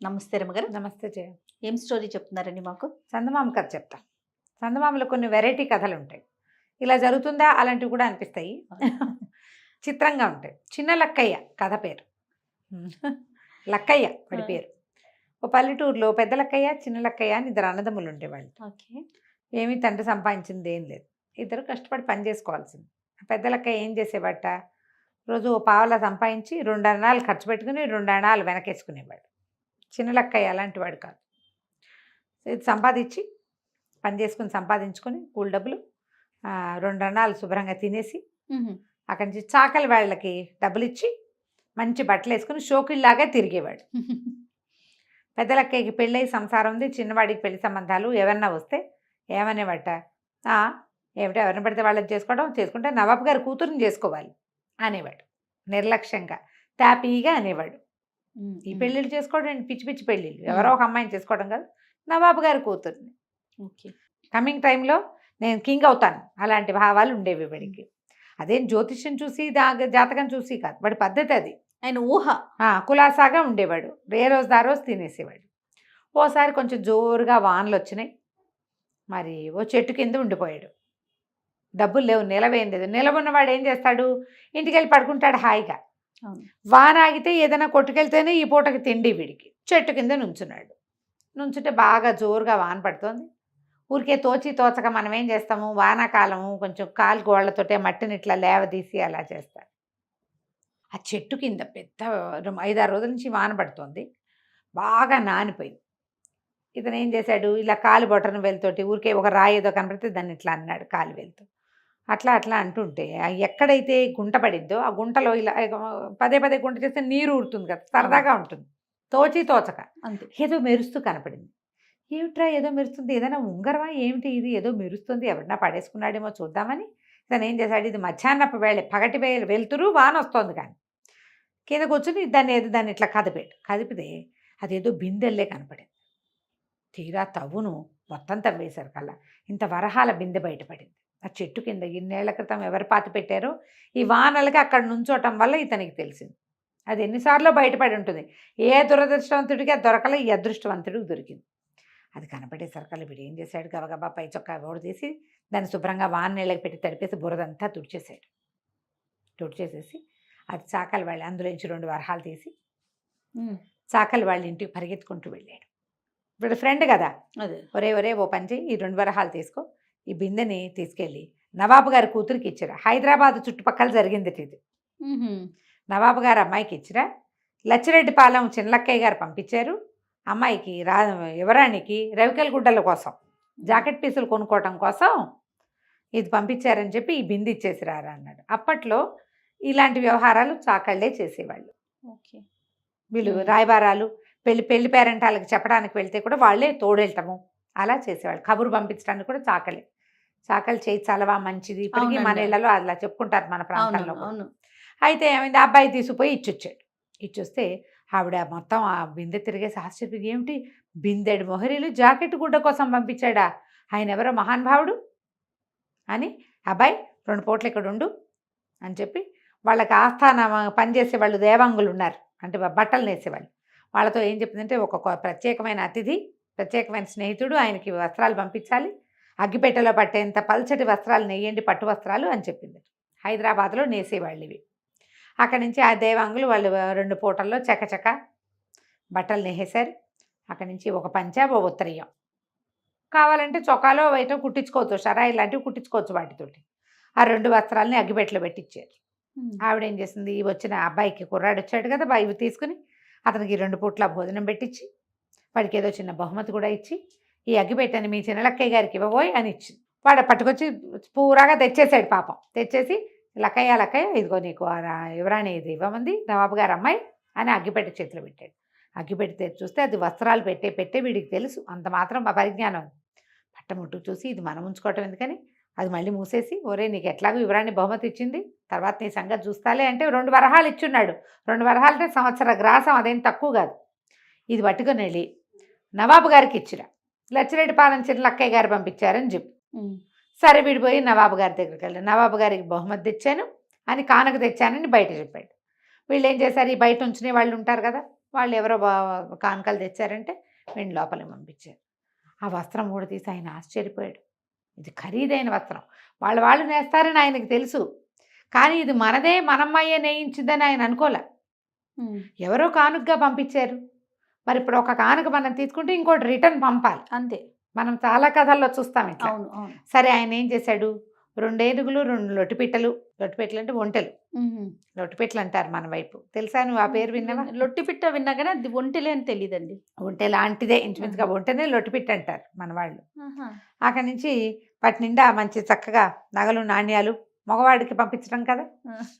నమస్తే రమ్మగారు. నమస్తే జయ. ఏం స్టోరీ చెప్తున్నారండి మాకు? చందమామ కథ చెప్తా. చందమామలో కొన్ని వెరైటీ కథలు ఉంటాయి. ఇలా జరుగుతుందా అలాంటివి కూడా అనిపిస్తాయి. చిత్రంగా ఉంటాయి. చిన్న లక్కయ్య కథ పేరు. లక్కయ్య వాడి పేరు. ఓ పల్లెటూరులో పెద్ద లక్కయ్య చిన్న లక్కయ్య అని ఇద్దరు అన్నదమ్ములు ఉండేవాళ్ళు. ఓకే. ఏమీ తండ్రి సంపాదించింది ఏం లేదు. ఇద్దరు కష్టపడి పని చేసుకోవాల్సింది. పెద్ద లక్కయ్య ఏం చేసేవాట, రోజు ఓ పావలా సంపాదించి 2 అణాలు ఖర్చు పెట్టుకుని 2 అణాలు వెనకేసుకునేవాడు. చిన్న లక్కయ్య అలాంటి వాడు కాదు. ఇది సంపాదించి పని చేసుకుని సంపాదించుకొని కూలి డబ్బులు 2 అణాలు శుభ్రంగా తినేసి అక్కడి నుంచి చాకలి వాళ్ళకి డబ్బులు ఇచ్చి మంచి బట్టలు వేసుకుని షోకిల్లాగా తిరిగేవాడు. పెద్ద లక్కయ్యకి పెళ్ళై సంసారం ఉంది, చిన్నవాడికి పెళ్లి సంబంధాలు ఎవరన్నా వస్తే ఏమనేవాట, ఏమిటో ఎవరిని పడితే వాళ్ళని చేసుకుంటే నవాబు గారి కూతురుని చేసుకోవాలి అనేవాడు. నిర్లక్ష్యంగా తాపీగా అనేవాడు. ఈ పెళ్ళిళ్ళు చేసుకోవడం పిచ్చి పిచ్చి పెళ్ళిళ్ళు, ఎవరో ఒక అమ్మాయిని చేసుకోవడం కాదు, నవాబు గారి కూతుర్ని. ఓకే. కమింగ్ టైంలో నేను కింగ్ అవుతాను అలాంటి భావాలు ఉండేవి వాడికి. అదేం జ్యోతిష్యం చూసి జాతకం చూసి కాదు, వాడి పద్ధతి అది. ఆయన ఊహ. కులాసాగా ఉండేవాడు. ఏ రోజు ఆ రోజు తినేసేవాడు. ఓసారి కొంచెం జోరుగా వానలు వచ్చినాయి. మరి ఓ చెట్టు కింద ఉండిపోయాడు. డబ్బులు లేవు, నిలవేం లేదు. నిలబడినవాడు ఏం చేస్తాడు, ఇంటికి వెళ్ళి పడుకుంటాడు హాయిగా. వాన ఆగితే ఏదైనా కొట్టుకెళ్తేనే ఈ పూటకి తిండి వీడికి. చెట్టు కింద నుంచున్నాడు. నుంచుంటే బాగా జోరుగా వాన పడుతోంది. ఊరికే తోచక మనం ఏం చేస్తాము, వానాకాలము కొంచెం కాలు గోళ్లతోటే మట్టిని ఇట్లా లేవదీసి అలా చేస్తారు. ఆ చెట్టు కింద పెద్ద 5-6 రోజుల నుంచి వాన పడుతోంది, బాగా నానిపోయింది. ఇతను ఏం చేశాడు, ఇలా కాలు బొటన వేలుతోటి ఊరికే ఒక రాయి ఏదో కనపడితే దాన్ని ఇట్లా అన్నాడు కాలు వేలుతో. అట్లా అంటుంటే ఎక్కడైతే గుంట పడిద్దో ఆ గుంటలో ఇలా పదే గుంట చేస్తే నీరు ఊరుతుంది కదా, సరదాగా ఉంటుంది. తోచక అంతే. ఏదో మెరుస్తూ కనపడింది. ఏమిట్రా ఏదో మెరుస్తుంది, ఏదైనా ఉంగరమా ఏమిటి ఇది, ఏదో మెరుస్తుంది, ఎవరన్నా పడేసుకున్నాడేమో చూద్దామని ఇతను ఏం చేశాడు, ఇది మధ్యాహ్నపు వేళ పగటి వెళ్తురు వాన వస్తుంది కానీ కింద కూర్చుని దాన్ని ఇట్లా కదిపితే అదేదో బిందెల్లే కనపడింది. తీరా తవ్వును మొత్తం తవ్వేశారు కల్లా ఇంత వరహాల బిందె బయటపడింది. ఆ చెట్టు కింద ఇన్నేళ్ల క్రితం ఎవరు పాతి పెట్టారో ఈ వానలకి అక్కడ నుంచోటం వల్ల ఇతనికి తెలిసింది. అది ఎన్నిసార్లు బయటపడి ఉంటుంది. ఏ దురదృష్టవంతుడికి అది దొరకలే, ఈ అదృష్టవంతుడికి దొరికింది. అది కనపడేసరికల్లా వీడు ఏం చేశాడు, గబగబా పై చొక్కా ఓడి తీసి దాన్ని శుభ్రంగా వాన నీళ్ళకి పెట్టి తడిపేసి బురదంతా తుడిచేసేసి అది చాకలి వాళ్ళు అందులోంచి 2 వరహాలు తీసి చాకలి వాళ్ళ ఇంటికి పరిగెత్తుకుంటూ వెళ్ళాడు. ఇప్పుడు ఫ్రెండ్ కదా, అదే ఒరే ఓ పని చేయి, ఈ 2 వరహాలు తీసుకో, ఈ బిందెని తీసుకెళ్ళి నవాబు గారి కూతురికి ఇచ్చిరా. హైదరాబాద్ చుట్టుపక్కల జరిగింది ఇది. నవాబు గారు అమ్మాయికి ఇచ్చిరా. లచ్చిరెడ్డిపాలెం చిన్నలక్కయ్య గారు పంపించారు అమ్మాయికి యువరాణికి రవికెల గుడ్డల కోసం జాకెట్ పీసులు కొనుక్కోవటం కోసం ఇది పంపించారని చెప్పి ఈ బిందె ఇచ్చేసిరారా అన్నాడు. అప్పట్లో ఇలాంటి వ్యవహారాలు చాకళ్ళే చేసేవాళ్ళు. ఓకే. వీళ్ళు రాయబారాలు పెళ్లి పేరెంటాలకు చెప్పడానికి వెళ్తే కూడా వాళ్ళే తోడెళ్ళటము అలా చేసేవాళ్ళు. కబురు పంపించడానికి కూడా చాకలి చేయి చలవా మంచిది, ఇప్పటికీ మన ఇళ్లలో అలా చెప్పుకుంటారు మన ప్రాంతాల్లో. అయితే ఏమైంది, అబ్బాయి తీసుకుపోయి ఇచ్చొస్తే ఆవిడ మొత్తం ఆ బిందె తిరిగేసి ఆశ్చర్య, ఏమిటి బిందెడు మొహరీలు జాకెట్ గుడ్డ కోసం పంపించాడా, ఆయన ఎవరో మహానుభావుడు అని, అబ్బాయి 2 పూటలు ఇక్కడ ఉండు అని చెప్పి వాళ్ళకి ఆస్థాన పనిచేసే వాళ్ళు దేవాంగులు ఉన్నారు, అంటే బట్టలు నేసేవాళ్ళు. వాళ్ళతో ఏం చెప్పిందంటే ఒక ప్రత్యేకమైన అతిథి, ప్రత్యేకమైన స్నేహితుడు, ఆయనకి వస్త్రాలు పంపించాలి, అగ్గిపెట్టెలో పట్టేంత పల్చటి వస్త్రాలు నెయ్యండి, పట్టు వస్త్రాలు అని చెప్పింది. హైదరాబాద్లో నేసేవాళ్ళు ఇవి. అక్కడి నుంచి ఆ దేవాంగులు వాళ్ళు 2 పూటల్లో చకచక బట్టలు నేసేశారు. అక్కడి నుంచి ఒక పంచ ఓ ఉత్తరీయం, కావాలంటే చొక్కాలో బయట కుట్టించుకోవచ్చు, షరాయి లాంటివి కుట్టించుకోవచ్చు వాటితోటి. ఆ 2 వస్త్రాలని అగ్గిపెట్టెలో పెట్టించారు. ఆవిడ ఏం చేసింది, వచ్చిన అబ్బాయికి కుర్రాడు వచ్చాడు కదా, ఇవి తీసుకుని అతనికి 2 పూట్ల భోజనం పెట్టించి వాడికి ఏదో చిన్న బహుమతి కూడా ఇచ్చి, ఈ అగ్గిపెట్టెని మీ చిన్నలక్కయ్య గారికి ఇవ్వబోయి అని ఇచ్చింది. వాడు పట్టుకొచ్చి పూరాగా తెచ్చేసాడు పాపం. తెచ్చేసి లక్కయ్య ఇదిగో నీకు యువరాణి ఇది ఇవ్వమంది నవాబు గారు అమ్మాయి అని అగ్గిపెట్టె చేతిలో పెట్టాడు. అగ్గిపెట్టె తెచ్చి చూస్తే అది వస్త్రాలు పెట్టే వీడికి తెలుసు, అంత మాత్రం పరిజ్ఞానం. పట్టముట్టు చూసి ఇది మనం ఉంచుకోవటం ఎందుకని అది మళ్ళీ మూసేసి, ఒరే నీకు ఎట్లాగో యువరాణి బహుమతి ఇచ్చింది, తర్వాత నీ సంగతి చూస్తాలే అంటే 2 వరహాలు ఇచ్చున్నాడు. 2 వరహాలంటే సంవత్సర గ్రాసం, అదేం తక్కువ కాదు. ఇది పట్టుకొని వెళ్ళి నవాబు గారికి ఇచ్చిరా. లచ్చిరెడ్డిపాలెం చిన్నలక్కయ్య గారు పంపించారని చెప్పు. సరే విడిపోయి నవాబు గారి దగ్గరికి వెళ్ళాడు. నవాబు గారికి బహుమతి తెచ్చాను అని, కానుక తెచ్చానని బయట చెప్పాడు. వీళ్ళు ఏం చేశారు, ఈ బయట ఉంచునే వాళ్ళు ఉంటారు కదా, వాళ్ళు ఎవరో కానుకలు తెచ్చారంటే వీడిని లోపలికి పంపించారు. ఆ వస్త్రం కూడా తీసి ఆయన ఆశ్చర్యపోయాడు. ఇది ఖరీదైన వస్త్రం, వాళ్ళు నేస్తారని ఆయనకు తెలుసు, కానీ ఇది మనదే, మనమ్మాయే నేయించిందని ఆయన అనుకోలే. ఎవరో కానుకగా పంపించారు. మరి ఇప్పుడు ఒక కానుక మనం తీసుకుంటే ఇంకోటి రిటర్న్ పంపాలి, అంతే. మనం చాలా కథల్లో చూస్తాం ఇట్లా. అవును అవును. సరే ఆయన ఏం చేశాడు, 2 ఏనుగులు 2 లొట్టిపిట్టలు. లొట్టిపిట్టలు అంటే ఒంటెలు, లొట్టిపిట్టలు అంటారు మన వైపు. తెలుసా, నువ్వు ఆ పేరు విన్నావా? లొట్టిపిట్ట విన్నా కానీ అది ఒంటెలే అని తెలియదండి. ఒంటె లాంటిదే ఇంచుమించుగా, ఒంటెనే లొట్టిపిట్ట అంటారు మన వాళ్ళు. అక్కడి నుంచి వాటి నిండా మంచి చక్కగా నగలు నాణ్యాలు, మగవాడికి పంపించడం కదా,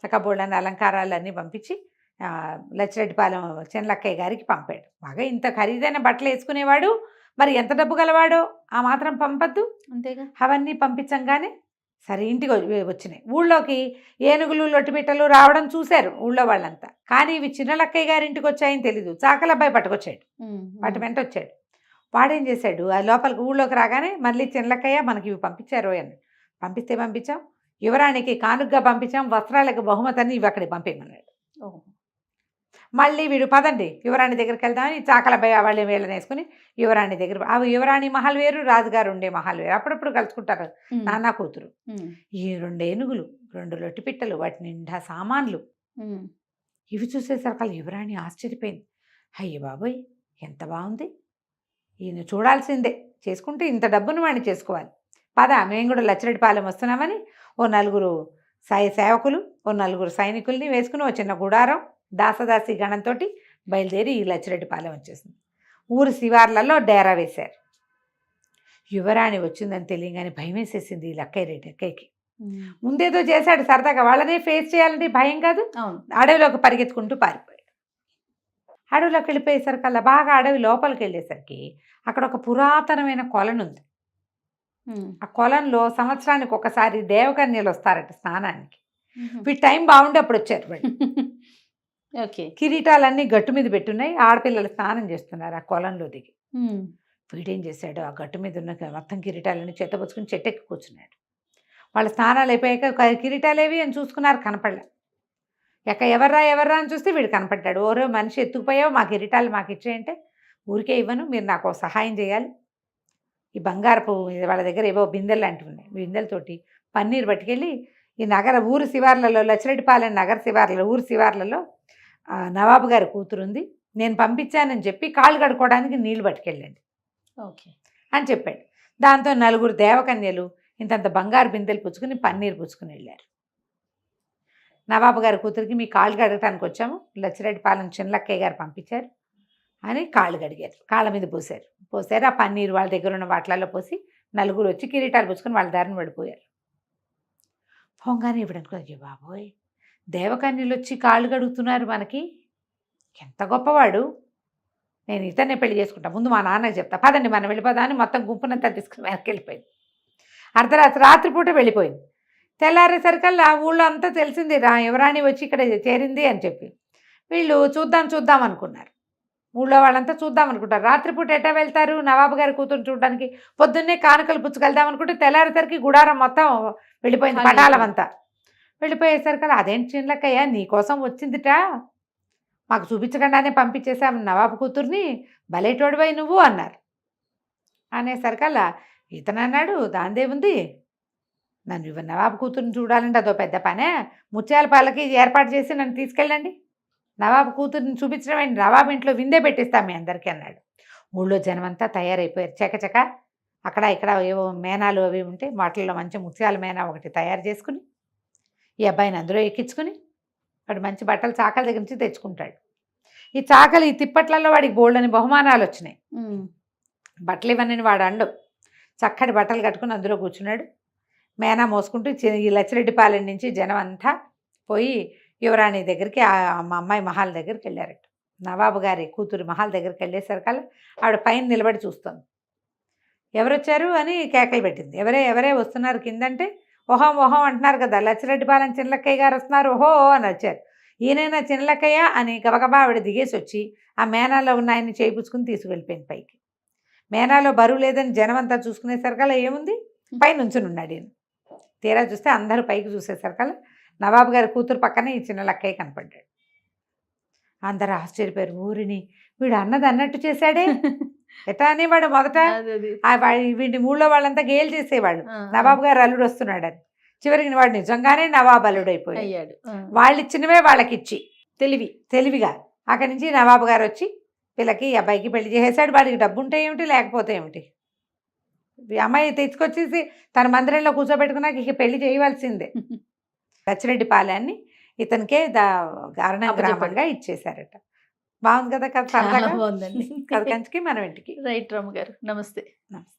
చక్కబోళ్ళని అలంకారాలు అన్నీ పంపించి లచ్చిరెడ్డిపాలెం చిన్నలక్కయ్య గారికి పంపాడు. బాగా ఇంత ఖరీదైన బట్టలు వేసుకునేవాడు, మరి ఎంత డబ్బు గలవాడో ఆ మాత్రం పంపద్దు. అంతేగా. అవన్నీ పంపించంగానే సరే ఇంటికి వచ్చినాయి. ఊళ్ళోకి ఏనుగులు లొట్టిపిట్టలు రావడం చూశారు ఊళ్ళో వాళ్ళంతా, కానీ ఇవి చిన్నలక్కయ్య గారి ఇంటికి వచ్చాయని తెలీదు. చాకలబ్బాయి పట్టుకొచ్చాడు, వాటి వెంట వచ్చాడు. వాడేం చేశాడు, ఆ లోపలికి ఊళ్ళోకి రాగానే మళ్ళీ చిన్నలక్కయ్య మనకి ఇవి పంపించారు అని. పంపించాం, యువరాణికి కానుకగా పంపించాం, వస్త్రాలకు బహుమతిని ఇవి అక్కడికి పంపేయమన్నాడు. మళ్ళీ వీడు పదండి యువరాణి దగ్గరికి వెళ్దామని చాకలబ్బాయి వాళ్ళు వీళ్ళని వేసుకుని యువరాణి దగ్గర, అవి యువరాణి మహల్ వేరు, రాజుగారు ఉండే మహల్ వేరు. అప్పుడప్పుడు కలుసుకుంటారు నాన్న కూతురు. ఈ 2 ఏనుగులు 2 లొట్టిపిట్టలు, వాటి నిండా సామాన్లు. ఇవి చూసేసరికి యువరాణి ఆశ్చర్యపోయింది. అయ్య బాబోయ్, ఎంత బాగుంది, ఈయన చూడాల్సిందే, చేసుకుంటే ఇంత డబ్బును వాడిని చేసుకోవాలి. పద, మేము కూడా లచ్చిరెడ్డిపాలెం వస్తున్నామని ఓ 4 సేవకులు, ఓ 4 సైనికుల్ని వేసుకుని ఓ చిన్న గుడారం, దాసదాసి గణంతో బయలుదేరి ఈ లచ్చిరెడ్డిపాలెం వచ్చేసింది. ఊరు శివార్లలో డేరా వేశారు. యువరాణి వచ్చిందని తెలియగానే భయం వేసేసింది ఈ లక్కయ్యకి. ముందేదో చేశాడు సరదాగా, వాళ్ళనే ఫేస్ చేయాలంటే భయం కాదు. అడవిలోకి పరిగెత్తుకుంటూ పారిపోయాడు. అడవిలోకి వెళ్ళిపోయేసరికల్లా బాగా అడవి లోపలికి వెళ్ళేసరికి అక్కడ ఒక పురాతనమైన కొలను ఉంది. ఆ కొలంలో సంవత్సరానికి ఒకసారి దేవకన్యలు వస్తారట స్నానానికి. వీటి టైం బాగుండే అప్పుడు వచ్చారు వాళ్ళు. ఓకే. కిరీటాలన్నీ గట్టు మీద పెట్టున్నాయి, ఆడపిల్లలు స్నానం చేస్తున్నారు ఆ కొలంలో దిగి. వీడేం చేశాడు, ఆ గట్టు మీద ఉన్న మొత్తం కిరీటాలన్నీ చెత్తపుచ్చుకుని చెట్టెక్కి కూర్చున్నాడు. వాళ్ళ స్నానాలు అయిపోయాక కిరీటాలేవి అని చూసుకున్నారు, కనపడలే. ఎవర్రా అని చూస్తే వీడు కనపడ్డాడు. ఓరో మనిషి ఎత్తుకుపోయావు, మా కిరీటాలు మాకు ఇచ్చేయంటే, ఊరికే ఇవ్వను, మీరు నాకు సహాయం చేయాలి. ఈ బంగారపు వాళ్ళ దగ్గర ఏవో బిందెలు లాంటివి ఉన్నాయి, బిందెలతోటి పన్నీరు పట్టుకెళ్ళి ఈ ఊరు శివార్లలో, లచ్చిరెడ్డిపాలెం నగర శివార్లలో, ఊరు శివార్లలో నవాబు గారి కూతురుంది, నేను పంపించానని చెప్పి కాళ్ళు కడుక్కోవడానికి నీళ్లు పట్టుకెళ్ళండి ఓకే అని చెప్పాడు. దాంతో 4 దేవకన్యలు ఇంతంత బంగారు బిందెలు పుచ్చుకుని పన్నీరు పుచ్చుకుని వెళ్ళారు. నవాబు గారి కూతురికి మీ కాళ్ళు కడగటానికి వచ్చాము, లచ్చిరెడ్డిపాలెం చిన్నలక్కయ్య గారు పంపించారు అని కాళ్ళు కడిగారు, కాళ్ళ మీద పోసారు. ఆ పన్నీరు వాళ్ళ దగ్గర ఉన్న వాటిలలో పోసి 4 వచ్చి కిరీటాలు పుచ్చుకొని వాళ్ళ దారిని పడిపోయారు. పోగానే ఇప్పుడు అనుకో, బాబోయ్, దేవకన్యలు వచ్చి కాళ్ళు కడుగుతున్నారు, మనకి ఎంత గొప్పవాడు, నేను ఇతన్నే పెళ్లి చేసుకుంటా, ముందు మా నాన్నకి చెప్తా, పదండి మనం వెళ్ళిపోదా అని మొత్తం గుంపునంతా తీసుకుని వెనక్కి వెళ్ళిపోయింది. రాత్రిపూట వెళ్ళిపోయింది. తెల్లారేసరికల్లా ఊళ్ళో అంతా తెలిసింది యువరాణి వచ్చి ఇక్కడ చేరింది అని చెప్పి. వీళ్ళు చూద్దాం అనుకున్నారు, ఊళ్ళో వాళ్ళంతా చూద్దాం అనుకుంటారు. రాత్రిపూట ఎట్టా వెళ్తారు నవాబు గారి కూతురు చూడడానికి? పొద్దున్నే కానుకలు పుచ్చుకెళ్దాం అనుకుంటే తెల్లారేసరికి గుడారం మొత్తం వెళ్ళిపోయింది, పటాలం అంతా వెళ్ళిపోయేసరికి అదేంటి చిన్నలక్కయ్య, నీకోసం వచ్చిందిట, మాకు చూపించకుండానే పంపించేసాము నవాబు కూతుర్ని, బలేటోడివై నువ్వు అన్నారు. అనేసరికల్లా ఇతను అన్నాడు, దాందేముంది, నన్ను నవాబు కూతుర్ని చూడాలంటే అదో పెద్ద పనే, ముత్యాల పాలకి ఏర్పాటు చేసి నన్ను తీసుకెళ్ళండి, నవాబు కూతుర్ని చూపించడం ఏంటి, నవాబు ఇంట్లో విందే పెట్టిస్తాం మీ అందరికీ అన్నాడు. ఊళ్ళో జనమంతా తయారైపోయారు చకచక. అక్కడ ఇక్కడ ఏవో మేనాలు అవి ఉంటే వాటిల్లో మంచి ముత్యాల మేనా ఒకటి తయారు చేసుకుని ఈ అబ్బాయిని అందులో ఎక్కించుకుని వాడు మంచి బట్టలు చాకల దగ్గర నుంచి తెచ్చుకుంటాడు. ఈ చాకలి ఈ తిప్పట్లలో వాడికి బోల్డని బహుమానాలు వచ్చినాయి. బట్టలు ఇవన్నీ వాడు అండు, చక్కటి బట్టలు కట్టుకుని అందులో కూర్చున్నాడు. మేనా మోసుకుంటూ ఈ లచ్చిరెడ్డిపాలెం నుంచి జనం అంతా పోయి యువరాణి దగ్గరికి, మా అమ్మాయి మహల్ దగ్గరికి వెళ్ళారట. నవాబు గారి కూతురు మహల్ దగ్గరికి వెళ్ళేసరికల్లా ఆవిడ పైన నిలబడి చూస్తుంది. ఎవరొచ్చారు అని కేకలు పెట్టింది. ఎవరే వస్తున్నారు కిందంటే, ఓహం అంటున్నారు కదా, లచ్చిరెడ్డిపాలెం చిన్నలక్కయ్య గారు వస్తున్నారు, ఓహో అని వచ్చారు. ఈయనైనా చిన్నలక్కయ్య అని గబగబా ఆవిడ దిగేసి వచ్చి ఆ మేనాలో ఉన్న ఆయన్ని చేయించుకుని తీసుకువెళ్ళిపోయింది పైకి. మేనాలో బరువు లేదని జనం అంతా చూసుకునేసరికల్లా ఏముంది, పై నుంచుని ఉన్నాడు ఈయన. తీరా చూస్తే అందరూ పైకి చూసేసరికల్లా నవాబు గారి కూతురు పక్కనే ఈ చిన్నలక్కయ్య కనపడ్డాడు. అందరు ఆశ్చర్యపోయారు. ఊరిని వీడు అన్నది అన్నట్టు చేశాడే ఎటా అనేవాడు మొదట. వీడి ఊళ్ళో వాళ్ళంతా గేలు చేసేవాళ్ళు, నవాబు గారు అల్లుడు వస్తున్నాడని. చివరికి వాడు నిజంగానే నవాబు అల్లుడు అయిపోయాడు. అయ్యాడు. వాళ్ళు ఇచ్చినవే వాళ్ళకిచ్చి తెలివిగా అక్కడి నుంచి నవాబు గారు వచ్చి పిల్లకి అబ్బాయికి పెళ్లి చేసేసాడు. వాడికి డబ్బు ఉంటే ఏమిటి, లేకపోతే ఏమిటి. ఈ అమ్మాయి తెచ్చుకొచ్చేసి తన మందిరంలో కూర్చోబెట్టుకున్నాక ఇక పెళ్లి చేయవలసిందే. లచ్చిరెడ్డి పాలెన్ని ఇతనికే కారణం గ్రామంగా ఇచ్చేశారట. బాగుంది కదా కథ. చాలా బాగుందండి. కథ కంచికి మనం ఇంటికి. రైట్ రమ్మ గారు, నమస్తే. నమస్తే.